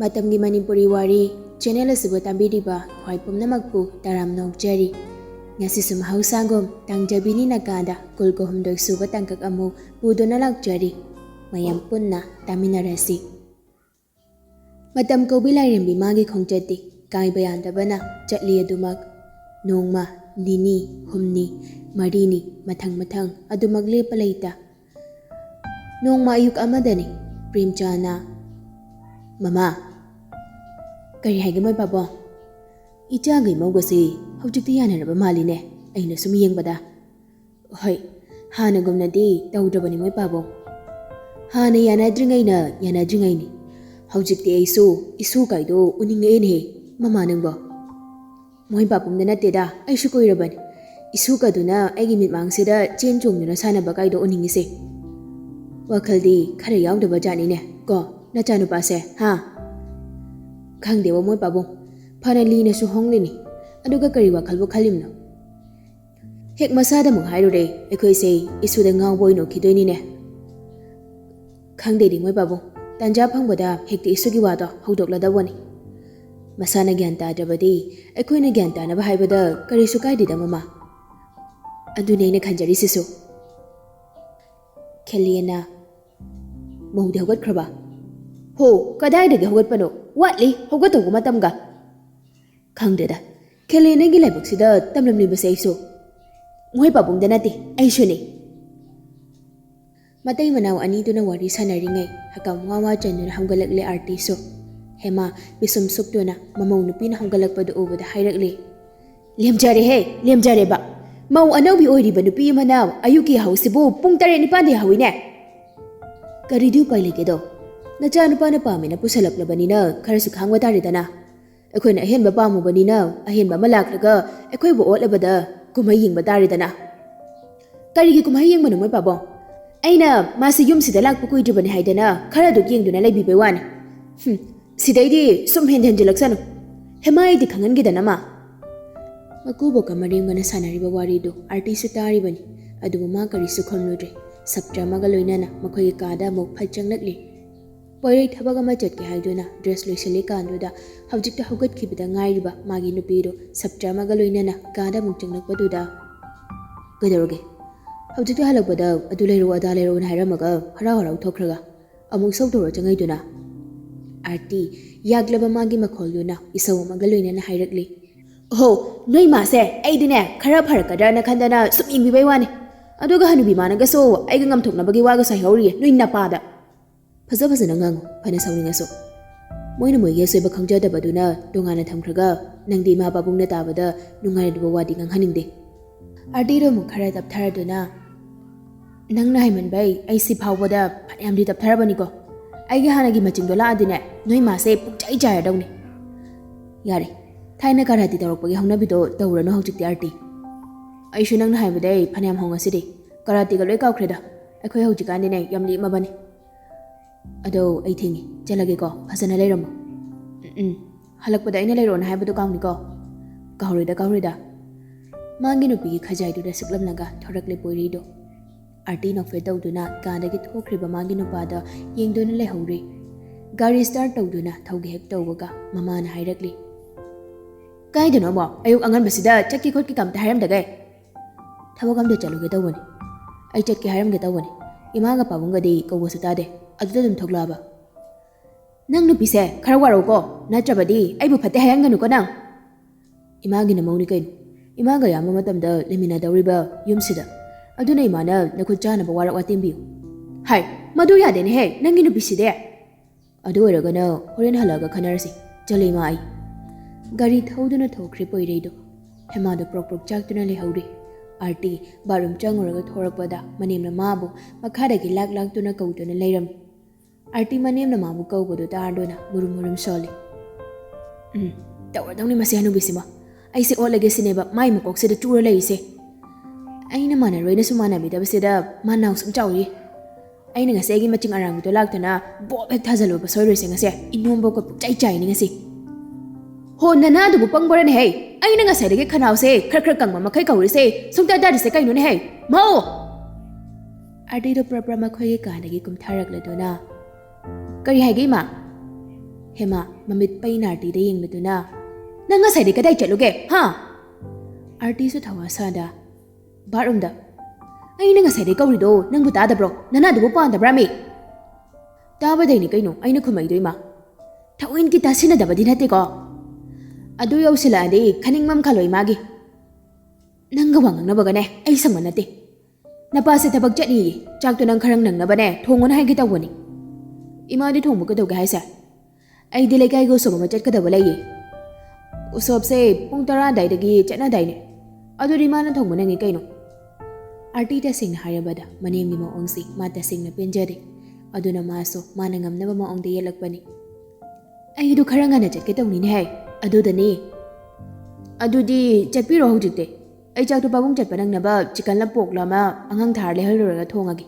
Matamgi Manipuri Wari channel asibu tambiriba khwai pumnamakpu taram nokjari ngasisu mahausangom Tangjabini Nakada kulko humdoi suba tangkak amu pudona lakjari mayam punna taminarasi matam kaubilai rembi magi khongchati kai bayandabana chatli adumak nongma nini humni marini mathang adumak lepa leita nongma ayuk amadani primchana Mama kari haigamoi pabo ichagi maugasi hojikti yanaraba maline aina sum yengbada hoi hana gumnadi tawdrabani moi pabo hana yanadringaini hojikti isu kaido uningaine mama nangbo moi papum na nateda aishu koirabani isu kaduna aigi mitmangsida chen chongduna sanaba kaido uningise wakhaldi khara yaudaba janine ko Nachanu pase, ha? Kang dewa moi pabong, pana li na suhong lini, aduga kariwa kalbo kalim no. Hek masada mong hairo re, ekoi say, isu da ngaw boy no kidoy ni ne. Kang de di moi pabong, tanja pang bada hek di isu giwado, hudok la dawani. Masana gyanta jabadi, ekoi na gyanta na bahay bada karisu kay di da mama. Adunay na kanjari sisu. Kelly na, mahudi hugat kraba. Ho, kadai daga hugat pano, watli, hugat ugo matamga. Kangdada, kailan na gilabok sida tamlam ni basa iso. Muhay papong danati, ay suni. Matay manaw anito na wari sa naringay, hakam wawa dyan na hanggalagli artiso. Hema, bisumsuk doon na, mamaw nupi na hanggalag pa doon da hayragli. Liam jare ba? Mau anaw bi oy di ba nupi manaw, ayuki hausibo, pung tare ni pandi hawin eh. Karidu pa do. Nachanu pa na pami na pusalak labani na karasu khangwa tari dana. Ekoi na ahen ba pamu bani na ahen ba malak laga ekoi bo ot labada kumaying ba tari dana. Karigi kumaying mo naman pabong. Ay na masi yum sida lak pukuy dribani hay dana kara do ging do na lay bibaywan. Siday di sumhen jalak sano. Hemay di kangan gida nama. Makubo ka maring na sanari ba wari do artiso tari bani. Adu mo mga karisu khomnudre. Sabtra magaloy na makoy kada mo phalchang nagli. Poirai thabaga ma chatke haiduna dress loisali kanduda hawjikta hugat khibida ngairiba magi nupido sabtra magaloina na kada mungchangnak paduda gadoroge hawjikta halakbada adulero adalero na hairamaga harau thokraga amuk sawdoro changaiduna arti yaglaba magi makholuna isaw magaloina na hairakli oh noi ma se aidine khara pharakadra na khandana suming bibaiwani aduga hanubi managa so aiga ngamthoknabagi waga sai hawri noi napada Faza na ngango, pana sawing aso. Mo'y yesoy bakang jada baduna, dungana thamkraga, nang di mababong na tabada, nungay na wadi ngang haningde. Ardiro mo kara taptara duna. Nang nahiman bay, ay si pawada, panayam di taptara ba niko? Ay gahanagi maching dola adine, noy mase, pukchay jaya daw ni. Yari, tayo na karati tarok pagi hong nabito, tawra no hawjik ti arti. Ay siya nang nahiman day, panayam hong asidi. Karati galoy kaw kreda, ay ko'y hawjikan din ay, yam li mabani. Ado ay tingi, jalagi ko, hasa na layro mo. Halakpada ay na layro na haibado kaong ni ko. Kahurida. Mangi nupi khajay do da siklam naga, thorakli poirido. Arti no fetaw do na, kadagi thokriba mangi nupada, yeng do na layhawri. Gari start taw do na, thawgi hek taw waga, mama na hayrakli. Kaya do no mo, ayok angan basida, chaki kot ki kam ta haram dagay. Thawag kam do chalo gitaw wani. Ay chat ki haram gitaw wani. Imaga pabunga di kawasu tade. Aduda dum thoglaba nang nupise khara waro ko natrabadi aibu phate hayanganu ko nang imagi na mauni kain imaga yam matam da lemina dawriba yumsida aduna imana nakut jana ba warak watimbi hai madu ya dene he nangi nupisi de adu oraga na horen halaga khanarsi jale ma ai gari thauduna thokri poireido hema da prok chaktuna le hauri arti barum changuraga thorakpada manemna mabu makhada gi lak tuna kautuna leiram Arti manem na mamu kau bodo tardo na murum soli. Tawar daw ni masihanu bisima. Ay si olage sineba may mukok sida chura lay ise. Ay na mana roy na sumana bida basida manaw sum chawri. Ay na nga segi maching arang ito lagto na bob hektazalo ba soy roy nga siya inumbo ko chay ni nga si. Ho nanado mo pang boran hey. Ay na nga sa dagi kanaw se krak kang mamakay kawri se sugda dadi se kayo ni hey. Mao! Arti do prapra makhoy ka nagi kumtharak la do na. Kari hai gay ma? Hema mamit paina artida yengladuna nang ngasai kadai chatluge ha arti su thawasada barumda aina ngasai kaurido nangbu tadabro nana dubu pandabra mi tabadaini kaino aina khumaidoima thawin ki tasina dabadi nate ko adu yausila ade khaningmam khaloi magi nanga wangang nabagane ai sangmanate napase tabak chani chak to nang kharang nang nabane thongon hai gi tawani imadi thongbu kadawga haisa ai dile kai go soba machat kadaba laiye usop se pung tara dai dagi chana dai ne adu rimana thongbu nangi kaino arti ta sing harabada manengi ma ongsi mata sing na penjade aduna maso mana ngamnaba ma ongde yelakpani ai du kharanga na chat ke tawni ne hai adu da ni adudi chatpiro hojikte ai chak to babung chat panang naba chicken la pok lama angang thar le haluraga thongagi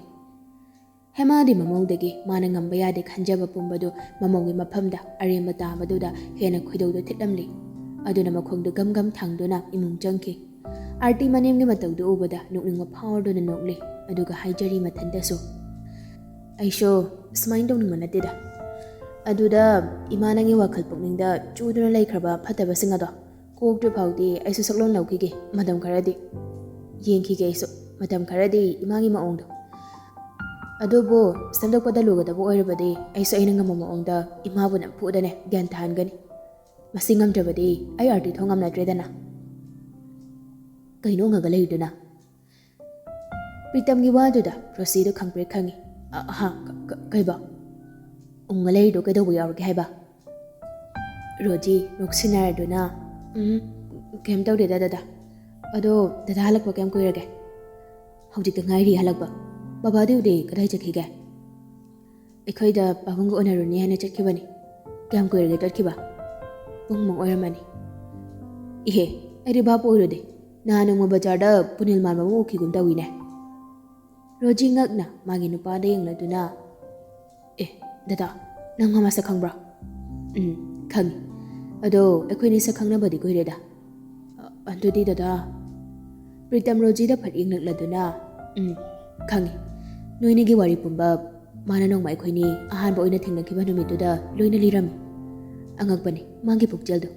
Hema di mamongdagi mana ngamba yade khanjaba pumbadu mamongi maphamda aremba tabaduda hena khoidawdo thitlamli aduna makhongdu gam thangduna imung changki arti manemgi matawdu ubada nukning maphawduna nokli aduga haijari mathandaso aisho smain dongning manatida aduda imanangi wakhal pukningda chuduna laikhraba phataba singado koktu phawdi aisu saklon lawkige madam kharadi yengkhige aisu madam kharadi imangi maongdo adubo samdokpada lugadabo oirabadi aisu aina ngama maongda imabu nam phudane gyan thangani masingam jabadi ai arti thongam na tredana kaino ngaga leiduna pritam gi waduda proceed khangpre khangi ha kaiba unga leido kaido yawrge haiba roji noksinarduna kem tawde dada ado dada halakba kem koirage hawjik ngai ri halakba Baba diude kadai chakhiga ekhoida babung onaruni hana chakhibani kam koirge tatkiba pung mo oramani ihe eri bap oirode nanu mo bajarda punil marma mo khigum tawine roji ngakna magi nupa de yengladuna dada nang ma sa khangbra khangi ado ekhoini sa khangna badi koireda andudi dada pritam roji da phat yengladuna khangi noinigi wari pumba mana nong mai khoini ahan bo ina thingna khiba numituda loina liram angakbani magi pukjaldo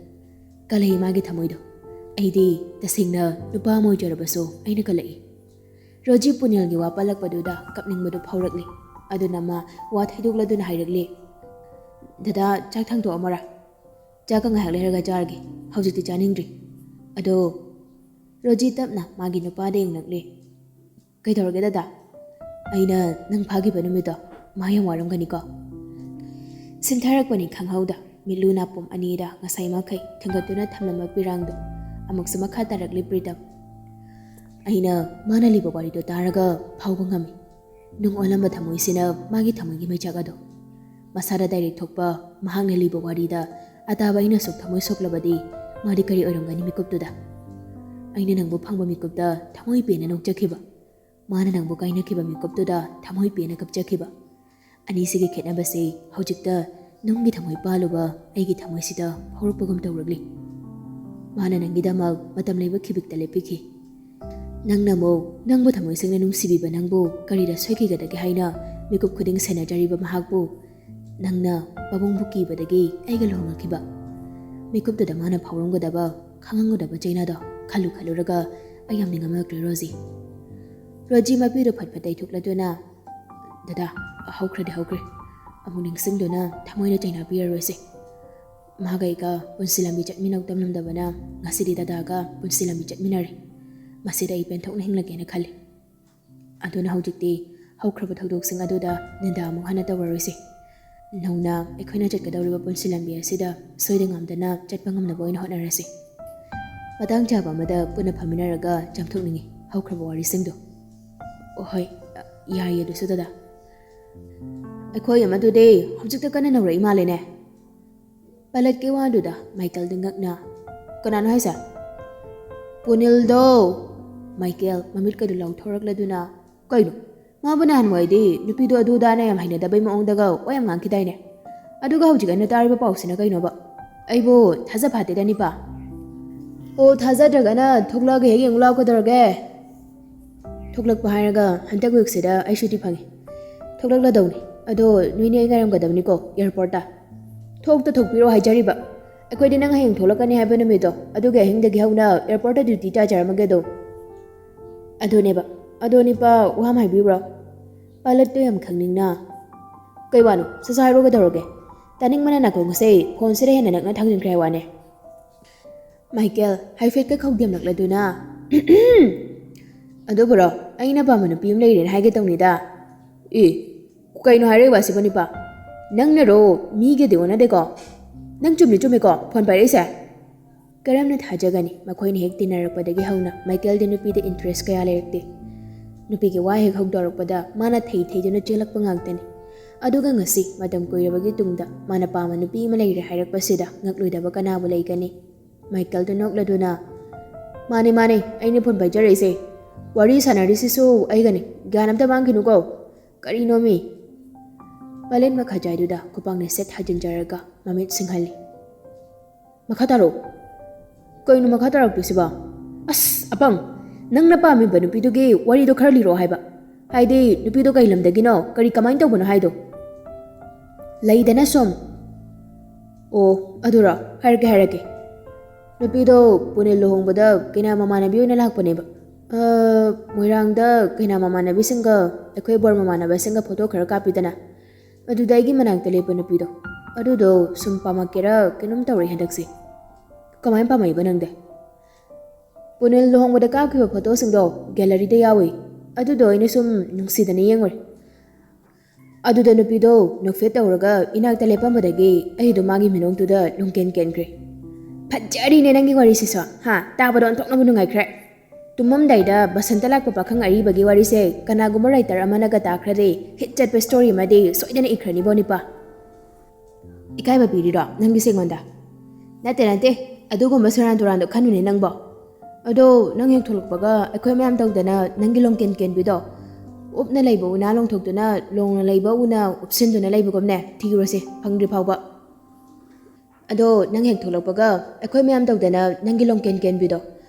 kalai magi thamoido aidi tasingna nupa moi jarabaso aina kalai roji punil gi wapalak paduda kapning madu phaurakli aduna ma wa thaidukladuna hairagli dada chak thang to amara chaka ngahak leraga jargi haujiti chaningri ado roji tapna magi nupa de ngakli kai dorge dada aina nang phagi banumito mayam waramgani ko sintharakpani khanghauda miluna pum anida ngasai makai thangatuna thamlama pirangdo amaksa makha tarakli pritam aina mana liba wari do taraga phawba ngami nung olamba thamoisina magi thamogi maichagado masara direct thokpa mahangna liba wari da ataba ina sok thamoi soklabadi mari kari oramgani mikuptuda aina nangbu phangba mikupda thamoi pena nokjakhiba mana nangbu kaina kiba mikoptuda thamoi pena kapjakhiba ani sigi khetnabase hojikta nunggi thamoi paluba aigi thamoi sida horupagum tawragli mana nangi dama matam leiba khibikta lepikhi nangna mo nangbu thamoi singna nungsibiba nangbu karira soiki gadagi haina mikup khuding senajariba mahakbu nangna babung buki badagi aiga lohongakhiba mikupta mana phawronggadaba khangangodaba chainada khalu raga ayam ningamakre roji Roji mapido phatpatai thukladuna dada haukhre amu ningsingduna thamoina chaina piaroise magai ka punsilami chatminau tamnamdabana ngasidi dada ga punsilami chatminari masida ipen thokna hinglage na khali aduna haujikti haukhra thodok sing aduda nenda amu hana tawaroise nauna ekhoina chatkadawriba punsilami asida soidengamdana chatpangam na boina honarase padang jaba mada puna phaminaraga jamthokningi haukhra wari singdo ohoi yari adu sudada akhoi amadu de hojikta kana nawra imalene palat ke waduda Michael dingakna kanano haisa punil do Michael mamit ka dulaw thorakladuna kaino mabunan waidi nupido aduda na yam haina dabai maong daga oyam ngang kidaine aduga hojik ana tariba pausina kaino ba aibo thaja phate dani pa o thaja dragana thoklage hegeng ulaw ko dorge thoklak baharaga hantak week sida ai shuti phangi thoklak la dawni ado nuini ai ngaram gadamni ko airport ta ꯊꯣꯛꯇ ꯊꯣꯛꯄꯤꯔꯣ ꯍꯥꯏꯖꯔꯤꯕ ꯑꯩꯈꯣꯏꯗꯤ ꯅꯪ ꯍꯌꯦꯡ ꯊꯣꯛꯂꯛꯀꯅꯤ ꯍꯥꯏꯕ ꯅꯨꯃꯤꯠꯇꯣ ꯑꯗꯨꯒꯤ ꯑꯍꯤꯡꯗꯒꯤ ꯍꯧꯅ ꯑꯦꯌꯔꯄꯣꯔꯠꯇ duty ꯇꯥꯖꯔꯝꯃꯒꯦꯗꯣ ꯑꯗꯨꯅꯦꯕ ꯑꯗꯣ ꯅꯤꯄꯥ ꯋꯥꯍꯝ ꯍꯥꯏꯕꯤꯕ꯭ꯔꯣ ꯄꯥꯏꯂꯠꯇꯣ ꯌꯥꯝ ꯈꯪꯅꯤꯡꯅ ꯀꯩ ꯋꯥꯅꯣ ꯁꯠꯁꯥ ꯍꯥꯏꯔꯣ ꯀꯩꯗꯧꯔꯒꯦ ꯇꯥꯅꯤꯡꯕꯅ ꯅꯥꯀꯣꯡꯁꯦ ꯐꯣꯟꯁꯤꯗ ꯍꯦꯟꯅ ꯅꯛꯅ ꯊꯥꯡꯖꯤꯟꯈ꯭ꯔꯦ ꯋꯥꯅꯦ ꯃꯥꯏꯀꯦꯜ ꯍꯥꯏꯐꯦꯠꯀ ꯈꯧꯗꯦꯝꯂꯛꯂꯗꯨꯅ ꯑꯗꯨꯕꯨꯔꯣ ꯑꯩꯅ ꯄꯥꯝꯕ ꯅꯨꯄꯤ ꯑꯃ ꯂꯩꯔꯦꯅ ꯍꯥꯏꯒꯦ ꯇꯧꯅꯤꯗ ꯀꯩꯅꯣ ꯍꯥꯏꯔꯛꯏꯕ ꯑꯁꯤꯕꯨ ꯅꯤꯄꯥ ꯅꯪꯅꯔꯣ ꯃꯤꯒꯗꯤ ꯑꯣꯟꯅꯗꯦꯀꯣ ꯅꯪ ꯆꯨꯝꯃꯤꯀꯣ ꯐꯣꯟ ꯄꯥꯏꯔꯛꯏꯁꯦ ꯀꯔꯝꯅ ꯊꯥꯖꯒꯅꯤ ꯃꯈꯣꯏꯅ ꯍꯦꯛ ꯇꯤꯟꯅꯔꯛꯄꯗꯒꯤ ꯍꯧꯅ ꯃꯥꯏꯀꯦꯜꯗꯤ ꯅꯨꯄꯤꯗ ꯏꯟꯇꯔꯦꯁ ꯀꯌꯥ ꯂꯩꯔꯛꯇꯦ ꯅꯨꯄꯤꯒꯤ ꯋꯥ ꯍꯦꯛ ꯍꯧꯗꯣꯔꯛꯄꯗ ꯃꯥꯅ ꯊꯩꯗꯨꯅ ꯆꯦꯜꯂꯛꯄ ꯉꯥꯛꯇꯅꯤ ꯑꯗꯨꯒ ꯉꯁꯤ ꯃꯇꯝ ꯀꯨꯏꯔꯕꯒꯤ ꯇꯨꯡꯗ ꯃꯥꯅ ꯄꯥꯝꯕ ꯅꯨꯄꯤ ꯑꯃ ꯂꯩꯔꯦ ꯍꯥꯏꯔꯛꯄꯁꯤꯗ ꯉꯛꯂꯣꯏꯗꯕ ꯀꯅꯥꯕꯨ ꯂꯩꯒꯅꯤ ꯃꯥꯏꯀꯦꯜꯗꯨ ꯅꯣꯛꯂꯗꯨꯅ ꯃꯥꯅꯦ ꯑꯩꯅ ꯐꯣꯟ ꯄꯥꯏꯖꯔꯛꯏꯁꯦ ꯋꯥꯔꯤ ꯁꯥꯟꯅꯔꯤꯁꯤꯁꯨ ꯑꯩꯒꯅꯤ ꯒ꯭ꯌꯥꯟ ꯑꯝꯇ ꯃꯥꯡꯈꯤꯅꯨꯀꯣ ꯀꯔꯤꯅꯣꯃꯤ ꯄꯥꯏꯂꯦꯠ ꯃꯈꯥꯖꯥꯏꯗꯨꯗ ꯈꯨꯄꯥꯛꯅ ꯁꯦꯠ ꯊꯥꯖꯤꯟꯖꯔꯒ ꯃꯃꯤꯠ ꯁꯤꯡꯍꯜꯂꯤ ꯃꯈꯥ ꯇꯥꯔꯛꯑꯣ ꯀꯩꯅꯣ ꯃꯈꯥ ꯇꯥꯔꯛꯇꯣꯏꯁꯤꯕꯣ ꯑꯁ ꯑꯄꯪ ꯅꯪꯅ ꯄꯥꯝꯃꯤꯕ ꯅꯨꯄꯤꯗꯨꯒꯤ ꯋꯥꯔꯤꯗꯣ ꯈꯔ ꯂꯤꯔꯛꯑꯣ ꯍꯥꯏꯕ ꯍꯥꯏꯗꯤ ꯅꯨꯄꯤꯗꯣ ꯀꯩ ꯂꯝꯗꯒꯤꯅೋ ꯀꯃꯥꯏꯅ ꯇꯧꯕꯅꯣ ꯍꯥꯏꯗꯣ ꯂꯩꯗꯅ ꯁꯨꯝ ꯑꯣ ꯑꯗꯨꯔꯣ ꯍꯥꯏꯔꯛꯀꯦ ꯅꯨꯄꯤꯗꯣ ꯄꯨꯅꯦ ꯂꯨꯍꯣꯡꯕꯗ ꯀꯩꯅꯥ ꯃꯃꯥꯟꯅꯕꯤ ꯑꯣꯏꯅ ꯂꯥꯛꯄꯅꯦꯕ ꯃꯣꯏꯔꯥꯡꯗ ꯀꯩꯅꯥ ꯃꯃꯥꯟꯅꯕꯤꯁꯤꯡꯒ ꯑꯩꯈꯣꯏ ꯕꯣꯔ ꯃꯃꯥꯟꯅꯕꯁꯤꯡꯒ ꯐꯣꯇꯣ ꯈꯔ ꯀꯥꯞꯄꯤꯗꯅ ꯑꯗꯨꯗ ꯑꯩꯒꯤ ꯃꯅꯥꯛꯇ ꯂꯦꯞꯄ ꯅꯨꯄꯤꯗꯣ ꯑꯗꯨꯗꯣ ꯁꯨꯝ ꯄꯥꯝꯃꯛꯀꯦꯔꯥ ꯀꯩꯅꯣꯝ ꯇꯧꯔꯦ ꯍꯟꯗꯛꯁꯦ ꯀꯃꯥꯏꯅ ꯄꯥꯝꯃꯛꯏꯕ ꯅꯪꯗꯤ ꯄꯨꯅꯦꯜ ꯂꯨꯍꯣꯡꯕꯗ ꯀꯥꯞꯈꯤꯕ ꯐꯣꯇꯣꯁꯤꯡꯗꯣ ꯒꯦꯂꯔꯤꯗ ꯌꯥꯎꯏ ꯑꯗꯨꯗꯣ ꯑꯩꯅ ꯁꯨꯝ ꯅꯨꯡꯁꯤꯗꯅ ꯌꯦꯡꯉꯨꯔꯦ ꯑꯗꯨꯗ ꯅꯨꯄꯤꯗꯣ ꯅꯣꯛꯐꯦꯠ ꯇꯧꯔꯒ ꯏꯅꯥꯛꯇ ꯂꯦꯞꯄꯝꯕꯗꯒꯤ ꯑꯩꯗꯣ ꯃꯥꯒꯤ ꯃꯤꯅꯣꯡꯗꯨꯗ ꯂꯨꯡꯀꯦꯟꯈ꯭ꯔꯦ ꯐꯖꯔꯤꯅꯦ ꯅꯪꯒꯤ ꯋꯥꯔꯤꯁꯤꯁꯨ ꯇꯥꯕꯗ ꯑꯣꯟꯊꯣꯛꯅꯕꯨ ꯅꯨꯡꯉꯥꯏꯈ꯭ꯔꯦ ꯇꯨꯝꯃꯝꯗꯥꯏꯗ ꯕꯁꯟꯇ ꯂꯥꯛꯄ ꯄꯥꯈꯪ ꯑꯔꯤꯕꯒꯤ ꯋꯥꯔꯤꯁꯦ ꯀꯅꯥꯒꯨꯝꯕ ꯔꯥꯏꯇꯔ ꯑꯃꯅꯒ ꯇꯥꯈ꯭ꯔꯗꯤ ꯍꯤꯠ ꯆꯠꯄ ꯁ꯭ꯇꯣꯔꯤ ꯑꯃꯗꯤ ꯁꯣꯏꯗꯅ ꯏꯈ꯭ꯔꯅꯤꯕꯣ ꯅꯤꯄꯥ ꯏꯀꯥꯏꯕ ꯄꯤꯔꯤꯔꯣ ꯅꯪꯒꯤꯁꯦ ꯑꯩꯉꯣꯟꯗ ꯅꯠꯇꯦ ꯑꯗꯨꯒꯨꯝꯕ ꯁꯦꯔꯥꯟ ꯇꯨꯔꯥꯟꯗꯣ ꯈꯟꯅꯨꯅꯦ ꯅꯪꯕꯣ ꯑꯗꯣ ꯅꯪ ꯍꯦꯛ ꯊꯣꯛꯂꯛꯄꯒ ꯑꯩꯈꯣꯏ ꯃꯌꯥꯝ ꯇꯧꯗꯅ ꯅꯪꯒꯤ ꯂꯣꯡꯀꯦꯟ ꯀꯦꯟꯕꯤꯗꯣ ꯎꯞꯅ ꯂꯩꯕ ꯎꯅꯥ ꯂꯣꯡꯊꯣꯛꯇꯨꯅ ꯂꯣꯡꯅ ꯂꯩꯕ ꯎꯅꯥ ꯎꯞꯁꯤꯟꯗꯨꯅ ꯂꯩꯕꯒꯨꯝꯅꯦ ꯊꯤꯔꯨꯔꯁꯤ ꯐꯪꯗ꯭ꯔꯤ ꯐꯥꯎꯕ ꯑꯗꯣ ꯅꯪ ꯍꯦꯛ ꯊꯣꯛꯂꯛꯄꯒ ꯑꯩꯈꯣꯏ ꯃꯌꯥꯝ ꯇꯧꯗꯅ ꯅꯪꯒꯤ ꯂꯣꯡꯀꯦꯟ ꯀꯦꯟꯕꯤꯗꯣ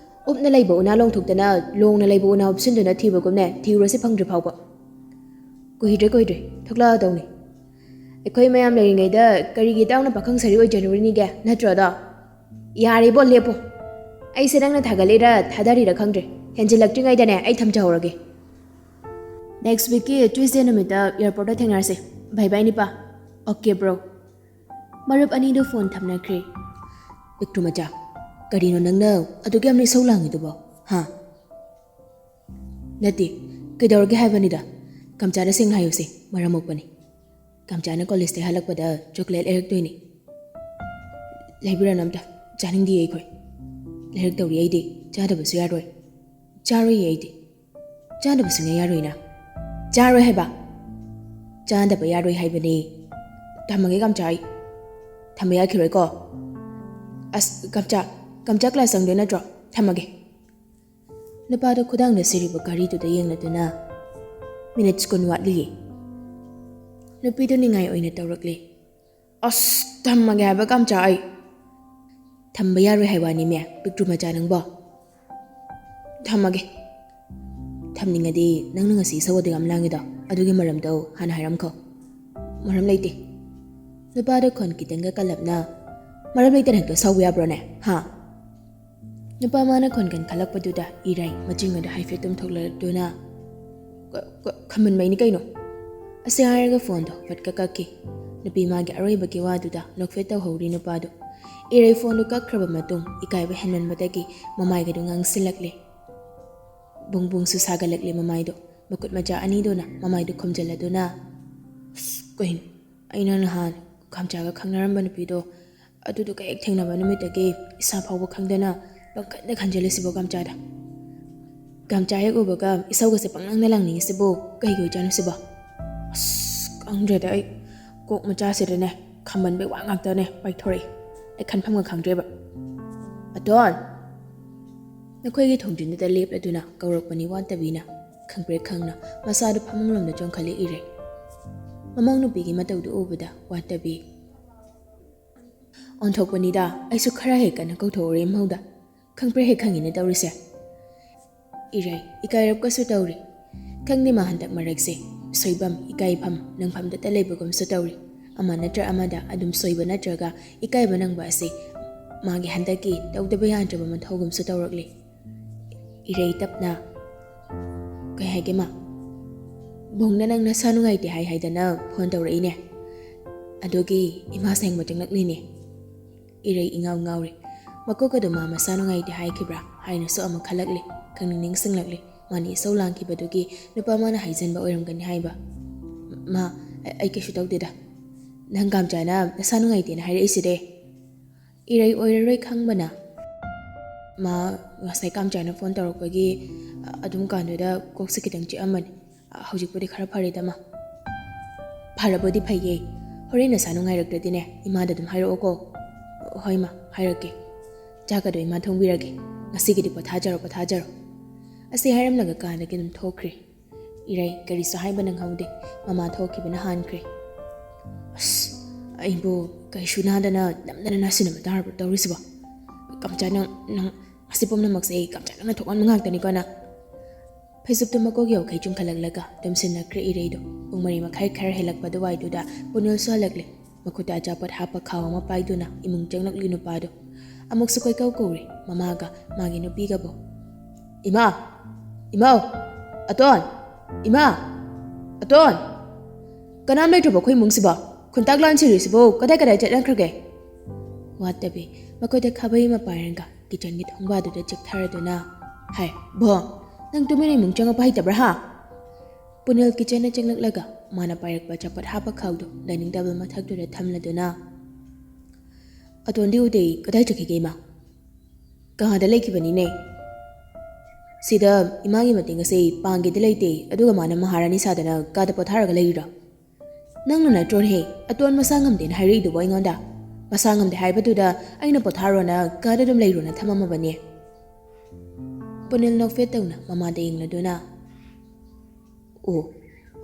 ꯎꯞꯅ ꯂꯩꯕ ꯎꯅꯥ ꯂꯣꯡꯊꯣꯛꯇꯨꯅ ꯂꯣꯡꯅ ꯂꯩꯕ ꯎꯅꯥ ꯎꯞꯁꯤꯟꯗꯨꯅ ꯊꯤꯕꯒꯨꯝꯅꯦ ꯊꯤꯔꯨꯔꯁꯤ ꯐꯪꯗ꯭ꯔꯤ ꯐꯥꯎꯕ ꯀꯨꯏꯗ꯭ꯔꯦ ꯊꯣꯛꯂꯛꯑꯗꯧꯅꯤ ꯑꯩꯈꯣꯏ ꯃꯌꯥꯝ ꯂꯩꯔꯤꯉꯩꯗ ꯀꯔꯤꯒꯤ ꯇꯥꯎꯅ ꯄꯥꯈꯪ ꯁꯥꯔꯤ ꯑꯣꯏꯖꯔꯨꯔꯤꯅꯤꯒꯦ ꯅꯠꯇ꯭ꯔꯣꯗꯣ ꯌꯥꯔꯤꯕꯣ ꯂꯦꯞꯄꯣ ꯑꯩꯁꯦ ꯅꯪꯅ ꯊꯥꯒꯠꯂꯤꯔ ꯊꯥꯗꯔꯤꯔ ꯈꯪꯗ꯭ꯔꯦ ꯍꯦꯟꯖꯤꯜꯂꯛꯇ꯭ꯔꯤꯉꯩꯗꯅꯦ ꯑꯩ ꯊꯝꯖꯍꯧꯔꯒꯦ ꯅꯦꯛꯁ ꯋꯤꯛꯀꯤ ꯇ꯭ꯌꯨꯁꯗꯦ ꯅꯨꯃꯤꯠꯇ ꯏꯌꯥꯔꯄꯣꯔꯠꯇ ꯊꯦꯡꯅꯔꯁꯦ ꯕꯥꯏ ꯅꯤꯄꯥ ꯑꯣꯀꯦ ꯕ꯭ꯔꯣ ꯃꯔꯨꯞ ꯑꯅꯤꯗꯨ ꯐꯣꯟ ꯊꯝꯅꯈ꯭ꯔꯦ ꯄꯤꯛꯇ꯭ꯔꯨ ꯃꯆꯥ ꯀꯔꯤꯅꯣ ꯅꯪꯅ ꯑꯗꯨꯛ ꯌꯥꯝꯅ ꯏꯁꯧ ꯂꯥꯡꯉꯤꯗꯨꯕꯣ ꯅꯠꯇꯦ ꯀꯩꯗꯧꯔꯒꯦ ꯍꯥꯏꯕꯅꯤꯗ ꯀꯝꯆꯥꯅ ꯁꯦꯡꯅ ꯍꯥꯏꯌꯨꯁꯦ ꯃꯔꯝ ꯃꯣꯛꯄꯅꯤ ꯀꯝꯆꯥꯅ ꯀꯣꯂꯦꯖꯇꯩ ꯍꯜꯂꯛꯄꯗ ꯆꯣꯀ꯭ꯂꯦꯠ ꯂꯩꯔꯛꯇꯣꯏꯅꯤ ꯂꯩꯕꯤꯔꯅꯨ ꯑꯝꯇ ꯆꯥꯅꯤꯡꯗꯦ ꯑꯩꯈꯣꯏ ꯂꯩꯔꯛꯇꯧꯔꯤ ꯑꯩꯗꯤ ꯆꯥꯗꯕꯁꯨ ꯌꯥꯔꯣꯏ ꯆꯥꯔꯣꯏꯌꯦ ꯑꯩꯗꯤ ꯆꯥꯗꯕ ꯁꯨꯡꯌꯥ ꯌꯥꯔꯣꯏꯅ ꯆꯥꯔꯣꯏ ꯍꯥꯏꯕ ꯆꯥꯗꯕ ꯌꯥꯔꯣꯏ ꯍꯥꯏꯕꯅꯦ ꯊꯝꯃꯒꯦ ꯀꯝꯆꯥ ꯑꯩ ꯊꯝꯕ ꯌꯥꯈꯤꯔꯣꯏꯀꯣ ꯑꯁ ꯀꯝꯆꯥ ꯀ꯭ꯂꯥꯁ ꯆꯪꯗꯣꯏ ꯅꯠꯇ꯭ꯔꯣ ꯊꯝꯃꯒꯦ ꯅꯨꯄꯥꯗꯣ ꯈꯨꯗꯥꯡꯗ ꯁꯤꯔꯤꯕ ꯘꯔꯤꯗꯨꯗ ꯌꯦꯡꯂꯗꯨꯅ ꯃꯤꯅꯤꯠ 10 ꯋꯥꯠꯂꯤꯌꯦ ꯅꯨꯄꯤꯗꯨ ꯅꯤꯡꯉꯥꯏ ꯑꯣꯏꯅ ꯇꯧꯔꯛꯂꯦ ꯑꯁ ꯊꯝꯃꯒꯦ ꯍꯥꯏꯕ ꯀꯝꯆꯥ ꯑꯩ ꯊꯝꯕ ꯌꯥꯔꯣꯏ ꯍꯥꯏꯋꯥꯅꯤꯃꯦ ꯄꯤꯛꯇ꯭ꯔꯨ ꯃꯆꯥ ꯅꯪꯕꯣ ꯊꯝꯃꯒꯦ ꯊꯝꯅꯤꯡꯉꯗꯤ ꯅꯪꯅ ꯉꯁꯤ ꯏꯁꯧ ꯌꯥꯝ ꯂꯥꯡꯉꯤꯗꯣ ꯑꯗꯨꯒꯤ ꯃꯔꯝꯗꯣ ꯍꯥꯟꯅ ꯍꯥꯏꯔꯝꯈꯣ ꯃꯔꯝ ꯂꯩꯇꯦ ꯅꯨꯄꯥꯗꯣ ꯈꯣꯟ ꯈꯤꯇꯪꯒ ꯀꯜꯂꯞꯅ ꯃꯔꯝ ꯂꯩꯇꯅ ꯍꯦꯛꯇ ꯁꯥꯎꯕ ꯌꯥꯕ꯭ꯔꯣꯅꯦ ꯅꯨꯄꯥ ꯃꯥꯅ ꯈꯣꯟ ꯀꯟꯈꯠꯂꯛꯄꯗꯨꯗ ꯏꯔꯥꯏ ꯃꯆꯤꯡ ꯑꯗꯨ ꯍꯥꯏꯐꯦꯠ ꯇꯨꯝꯊꯣꯛꯂꯗꯨꯅ ꯈꯝꯕꯟꯕꯩꯅꯤ ꯀꯩꯅꯣ ꯑꯁꯤ ꯍꯥꯏꯔꯒ ꯐꯣꯟꯗꯣ ꯐꯠꯀ ꯀꯛꯈꯤ ꯅꯨꯄꯤ ꯃꯥꯒꯤ ꯑꯔꯣꯏꯕꯒꯤ ꯋꯥꯗꯨꯗ ꯅꯣꯛꯐꯦꯠ ꯇꯧꯍꯧꯔꯤ ꯅꯨꯄꯥꯗꯣ ꯏꯔꯩ ꯐꯣꯟꯗꯨ ꯀꯛꯈ꯭ꯔꯕ ꯃꯇꯨꯡ ꯏꯀꯥꯏꯕ ꯍꯦꯟꯃꯟꯕꯗꯒꯤ ꯃꯃꯥꯏꯒꯗꯨ ꯉꯥꯡꯁꯤꯜꯂꯛꯂꯦ ꯕꯨꯡꯕꯨꯡꯁꯨ ꯁꯥꯒꯠꯂꯛꯂꯦ ꯃꯃꯥꯏꯗꯣ ꯃꯈꯨꯠ ꯃꯆꯥ ꯑꯅꯤꯗꯨꯅ ꯃꯃꯥꯏꯗꯨ ꯈꯨꯝꯖꯤꯜꯂꯗꯨꯅ ꯀꯩꯅꯣ ꯑꯩꯅ ꯅꯍꯥꯟ ꯀꯝꯆꯥꯒ ꯈꯪꯅꯔꯝꯕ ꯅꯨꯄꯤꯗꯣ ꯑꯗꯨꯗꯨꯒ ꯍꯦꯛ ꯊꯦꯡꯅꯕ ꯅꯨꯃꯤꯠꯇꯒꯤ ꯏꯁꯥ ꯐꯥꯎꯕ ꯈꯪꯗꯅ ꯄꯪꯈꯟꯗ ꯈꯟꯖꯤꯜꯂꯤꯁꯤꯕꯣ ꯀꯝꯆꯥ ꯍꯦꯛ ꯎꯕꯒ ꯏꯁꯧꯒꯁꯦ ꯄꯪꯂꯪꯗ ꯂꯪꯅꯤꯡꯉꯤꯁꯤꯕꯨ ꯀꯩꯒꯤ ꯑꯣꯏꯖꯥꯠꯅꯣ ꯁꯤꯕꯣ ꯈꯪꯗ꯭ꯔꯦꯗ ꯑꯩ ꯀꯣꯛ ꯃꯆꯥꯁꯤꯗꯅꯦ ꯈꯝꯕꯟꯕꯩ ꯋꯥ ꯉꯥꯛꯇꯅꯦ ꯄꯥꯏꯊꯣꯔꯛꯏ ꯑꯩ ꯈꯟꯐꯝꯒ ꯈꯪꯗ꯭ꯔꯦꯕ ꯑꯇꯣꯟ ꯅꯈꯣꯏꯒꯤ ꯊꯣꯡꯖꯤꯟꯗꯨꯗ ꯂꯦꯞꯂꯗꯨꯅ ꯀꯧꯔꯛꯄꯅꯤ ꯋꯥꯠꯇꯕꯤꯅ ꯈꯪꯄ꯭ꯔꯦꯛ ꯈꯪꯅ ꯃꯁꯥꯗꯨ ꯐꯃꯨꯡꯂꯣꯝꯗ ꯆꯣꯡꯈꯠꯂꯦ ꯏꯔꯩ ꯃꯃꯧ ꯅꯨꯄꯤꯒꯤ ꯃꯇꯧꯗꯨ ꯎꯕꯗ ꯋꯥꯠꯇꯕꯤ ꯑꯣꯟꯊꯣꯛꯄꯅꯤꯗ ꯑꯩꯁꯨ ꯈꯔ ꯍꯦꯛ ꯀꯟꯅ ꯀꯧꯊꯣꯛꯎꯔꯦ ꯏꯃꯧꯗ ꯈꯪꯄ꯭ꯔꯦꯛ ꯍꯦꯛ ꯈꯪꯉꯤꯅꯦ ꯇꯧꯔꯤꯁꯦ ꯏꯔꯩ ꯏꯀꯥꯏꯔꯞꯀꯁꯨ ꯇꯧꯔꯤ ꯈꯪꯗꯦ ꯃꯥ ꯍꯟꯗꯛ ꯃꯔꯛꯁꯦ ꯁꯣꯏꯕꯝ ꯏꯀꯥꯏꯐꯝ ꯅꯪꯐꯝꯗꯇ ꯂꯩꯕꯒꯨꯝꯁꯨ ꯇꯧꯔꯤ ama natra amada adum soiba natraga ikaiba nangba ase magi handaki tawdaba yandraba manthogum su tawrakli irei tapna kai haige ma bongna nang na sanu ngai ti hai haidana phone tawraine adogi ima seng matinglakli ne irei ingaw ngawri makoka do mama sanu ngai ti hai kibra haina so ama khalakli kangning singlakli mani solang ki badugi nupa mana haijan ba oiramgani haiba ma ai ke shu tawdeda nang gam jana nasanu ngai tin haire iside irei oiraroi khangbana ma ngasai kam jana phone tawrakpagi adum kandoda kokse kitang chi amani hojikpodi khara phare dama pharabodi phaiye hore nasanu ngai rakdadine imada dum hairo ko hoima hairake jaga do ima thongbirage ngasigi di pathajaro ase hairam laga kana ki dum thokri irei kari so haiba nang haude mama thokibana hankre aibo kai shunadana namdana nasina matar tawrisba kamchana nang asipom namak sei kamchana na thokan mangak tani kana Facebook to makog yaw kai chung khalaglaga damsin na kre irei do ungmari makhai khar helak padawai do da punil so lagle makuta japat hapa khawa ma pai do na imung changlak linu pa do amok su kai kau kore mamaga magi no piga bo ima aton kanam lai thoba khoi mung siba khuntak lan chiri sibo kadai chatlan khrage watabe makoda khabai ma paranga kitchen gi thongba do da chik thara do na hai bo nang tumini mung changa pai tabra ha punil kitchen na changlak laga mana pairak ba chapat hapa khawdo dining table ma thak do da thamla do na aton di ude kadai chaki ge ma ka da leki bani ne sida imagi matinga sei pangi de leite aduga mana maharani sadana ka da patharaga leira nang na tron he aton masangam den hairi do boy ngonda masangam de haibadu da aina patharona ka da dum leirona thamama bani punil no fetawna mama de ingla dona o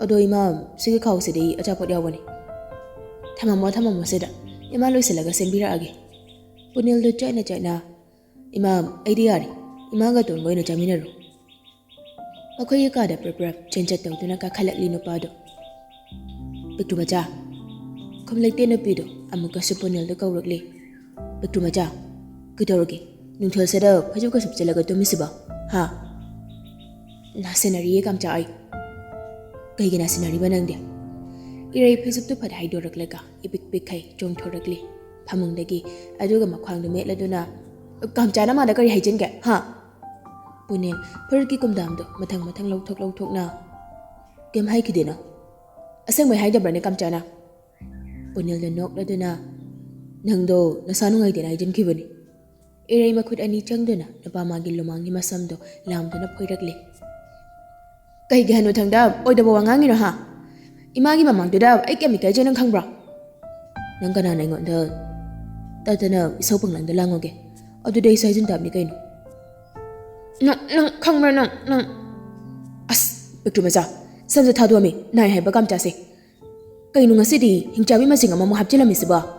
ado ima sigi khaw se de acha pot yawani thamamo seda ima loiselaga sembira age punil do chaina ima idea ima ga ton boina chaminaru akhoi ka da prep chencha tawduna ka khalakli no pado Bektu maja komlekte na pido amuka supunil do kawrakli Bektu maja kidawragi Nungthoi sada phaju ka subchalaga tumisiba ha na senari kam cha ai kai gina senari banang de irei phisup tu phat hai doraklaga ipik khai chong thorakli phamungdagi aduga makhwang do metladuna kam cha na ma da kari haijin ge ha punil phurki kumdam do mathang lauthok na kem hai kidena aseng mai hai da brane kam cha na punil do nok laduna nangdo nasanu ngai de haijin khibani irei makhut ani changduna napa magi lumangi masamdo lamduna phoirakli kai gano thangda oidabo wangangi no ha imagi mamangduda ai kemikai je nang khangbra nang kana nai ngon da tatana isopang lang da langoge adu dei sai jin dabni kaino nang khangbra nang as bektu maja samja thadu ami nai hai bagam cha se kaino ngasi di hingchabi masing ama mo hapchila misiba